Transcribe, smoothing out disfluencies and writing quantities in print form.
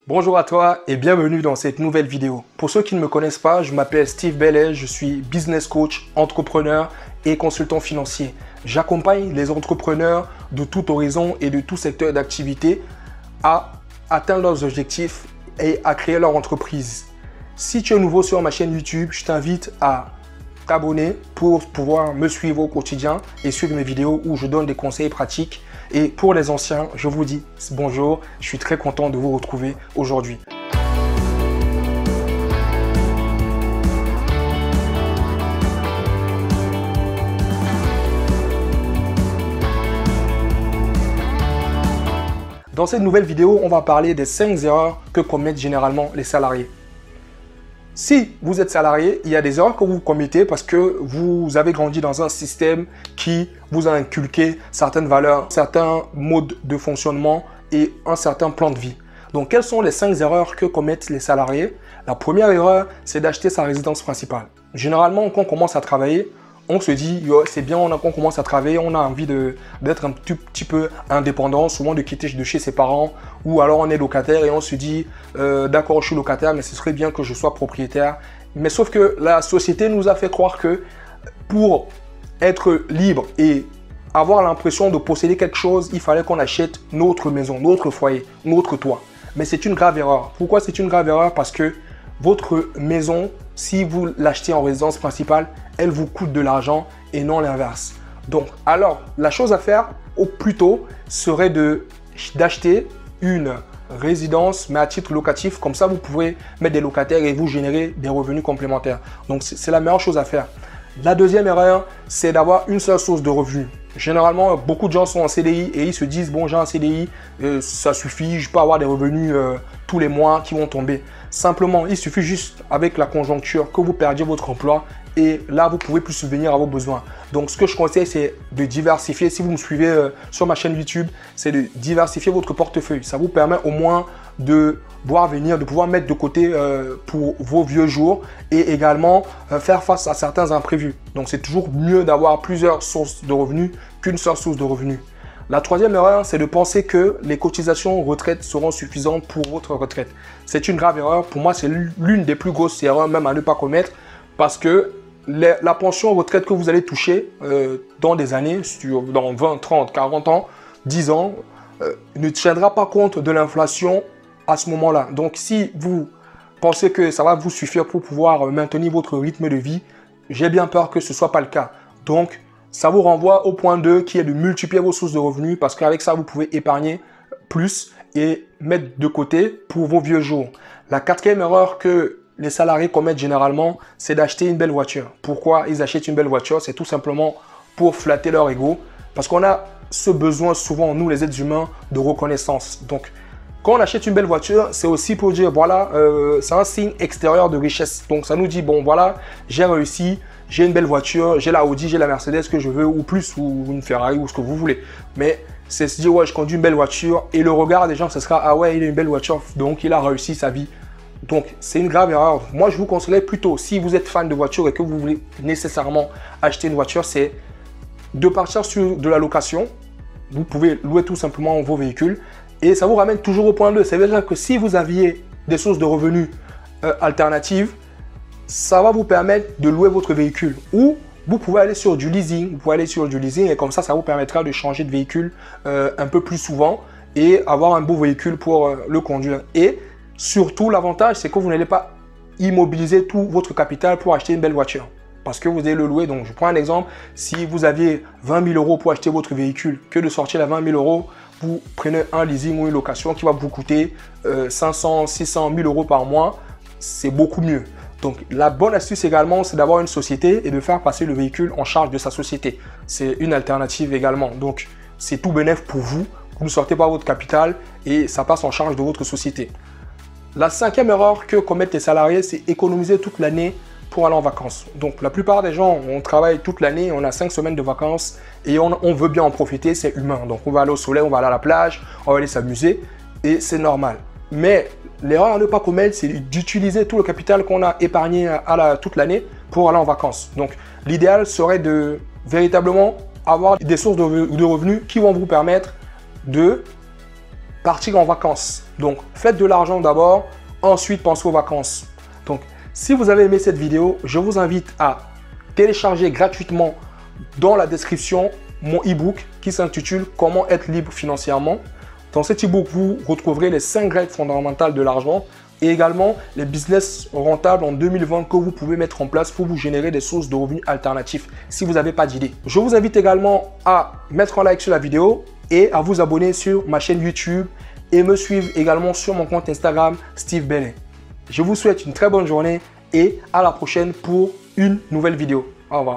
Bonjour à toi et bienvenue dans cette nouvelle vidéo. Pour ceux qui ne me connaissent pas, je m'appelle Steve Bellet, je suis business coach, entrepreneur et consultant financier. J'accompagne les entrepreneurs de tout horizon et de tout secteur d'activité à atteindre leurs objectifs et à créer leur entreprise. Si tu es nouveau sur ma chaîne YouTube, je t'invite à t'abonner pour pouvoir me suivre au quotidien et suivre mes vidéos où je donne des conseils pratiques. Et pour les anciens, je vous dis bonjour, je suis très content de vous retrouver aujourd'hui. Dans cette nouvelle vidéo, on va parler des 5 erreurs que commettent généralement les salariés. Si vous êtes salarié, il y a des erreurs que vous commettez parce que vous avez grandi dans un système qui vous a inculqué certaines valeurs, certains modes de fonctionnement et un certain plan de vie. Donc, quelles sont les 5 erreurs que commettent les salariés? La première erreur, c'est d'acheter sa résidence principale. Généralement, quand on commence à travailler, on se dit, c'est bien, on commence à travailler, on a envie d'être un tout petit peu indépendant, souvent de quitter de chez ses parents, ou alors on est locataire et on se dit, d'accord, je suis locataire, mais ce serait bien que je sois propriétaire. Mais sauf que la société nous a fait croire que pour être libre et avoir l'impression de posséder quelque chose, il fallait qu'on achète notre maison, notre foyer, notre toit. Mais c'est une grave erreur. Pourquoi c'est une grave erreur? Parce que votre maison, si vous l'achetez en résidence principale, elle vous coûte de l'argent et non l'inverse. Donc, alors, la chose à faire au plus tôt serait d'acheter une résidence, mais à titre locatif. Comme ça, vous pouvez mettre des locataires et vous générer des revenus complémentaires. Donc, c'est la meilleure chose à faire. La deuxième erreur, c'est d'avoir une seule source de revenus. Généralement, beaucoup de gens sont en CDI et ils se disent, bon, j'ai un CDI, ça suffit, je peux avoir des revenus tous les mois qui vont tomber. Simplement, il suffit juste avec la conjoncture que vous perdiez votre emploi et là, vous pouvez plus subvenir à vos besoins. Donc, ce que je conseille, c'est de diversifier. Si vous me suivez sur ma chaîne YouTube, c'est de diversifier votre portefeuille. Ça vous permet au moins de voir venir, de pouvoir mettre de côté pour vos vieux jours et également faire face à certains imprévus. Donc, c'est toujours mieux d'avoir plusieurs sources de revenus qu'une seule source de revenus. La troisième erreur, c'est de penser que les cotisations retraite seront suffisantes pour votre retraite. C'est une grave erreur. Pour moi, c'est l'une des plus grosses erreurs même à ne pas commettre parce que la pension retraite que vous allez toucher dans des années, dans 20, 30, 40 ans, 10 ans, ne tiendra pas compte de l'inflation à ce moment-là. Donc, si vous pensez que ça va vous suffire pour pouvoir maintenir votre rythme de vie, j'ai bien peur que ce ne soit pas le cas. Donc, ça vous renvoie au point 2 qui est de multiplier vos sources de revenus parce qu'avec ça, vous pouvez épargner plus et mettre de côté pour vos vieux jours. La quatrième erreur que les salariés commettent généralement, c'est d'acheter une belle voiture. Pourquoi ils achètent une belle voiture? C'est tout simplement pour flatter leur ego parce qu'on a ce besoin souvent, nous les êtres humains, de reconnaissance. Donc, quand on achète une belle voiture, c'est aussi pour dire, voilà, c'est un signe extérieur de richesse. Donc, ça nous dit, bon, voilà, j'ai réussi, j'ai une belle voiture, j'ai la Audi, j'ai la Mercedes que je veux, ou plus, ou une Ferrari, ou ce que vous voulez. Mais c'est se dire, ouais, je conduis une belle voiture, et le regard des gens, ce sera, ah ouais, il a une belle voiture, donc il a réussi sa vie. Donc, c'est une grave erreur. Moi, je vous conseillerais plutôt, si vous êtes fan de voiture et que vous voulez nécessairement acheter une voiture, c'est de partir sur de la location. Vous pouvez louer tout simplement vos véhicules. Et ça vous ramène toujours au point 2. Ça veut dire que si vous aviez des sources de revenus alternatives, ça va vous permettre de louer votre véhicule. Ou vous pouvez aller sur du leasing. Vous pouvez aller sur du leasing et comme ça vous permettra de changer de véhicule un peu plus souvent et avoir un beau véhicule pour le conduire. Et surtout, l'avantage, c'est que vous n'allez pas immobiliser tout votre capital pour acheter une belle voiture. Parce que vous allez le louer. Donc, je prends un exemple. Si vous aviez 20 000 euros pour acheter votre véhicule, que de sortir les 20 000 euros, vous prenez un leasing ou une location qui va vous coûter 500, 600 000 euros par mois. C'est beaucoup mieux. Donc, la bonne astuce également, c'est d'avoir une société et de faire passer le véhicule en charge de sa société. C'est une alternative également. Donc, c'est tout bénéf pour vous. Vous ne sortez pas votre capital et ça passe en charge de votre société. La cinquième erreur que commettent les salariés, c'est économiser toute l'année pour aller en vacances. Donc, la plupart des gens, on travaille toute l'année, on a 5 semaines de vacances et on veut bien en profiter, c'est humain. Donc, on va aller au soleil, on va aller à la plage, on va aller s'amuser et c'est normal. Mais l'erreur à ne pas commettre, c'est d'utiliser tout le capital qu'on a épargné toute l'année pour aller en vacances. Donc, l'idéal serait de véritablement avoir des sources de revenus qui vont vous permettre de partir en vacances. Donc, faites de l'argent d'abord, ensuite pensez aux vacances. Donc, si vous avez aimé cette vidéo, je vous invite à télécharger gratuitement dans la description mon e-book qui s'intitule « Comment être libre financièrement ». Dans cet e-book, vous retrouverez les 5 règles fondamentales de l'argent et également les business rentables en 2020 que vous pouvez mettre en place pour vous générer des sources de revenus alternatifs si vous n'avez pas d'idée. Je vous invite également à mettre un like sur la vidéo et à vous abonner sur ma chaîne YouTube et me suivre également sur mon compte Instagram Steve Benet. Je vous souhaite une très bonne journée et à la prochaine pour une nouvelle vidéo. Au revoir.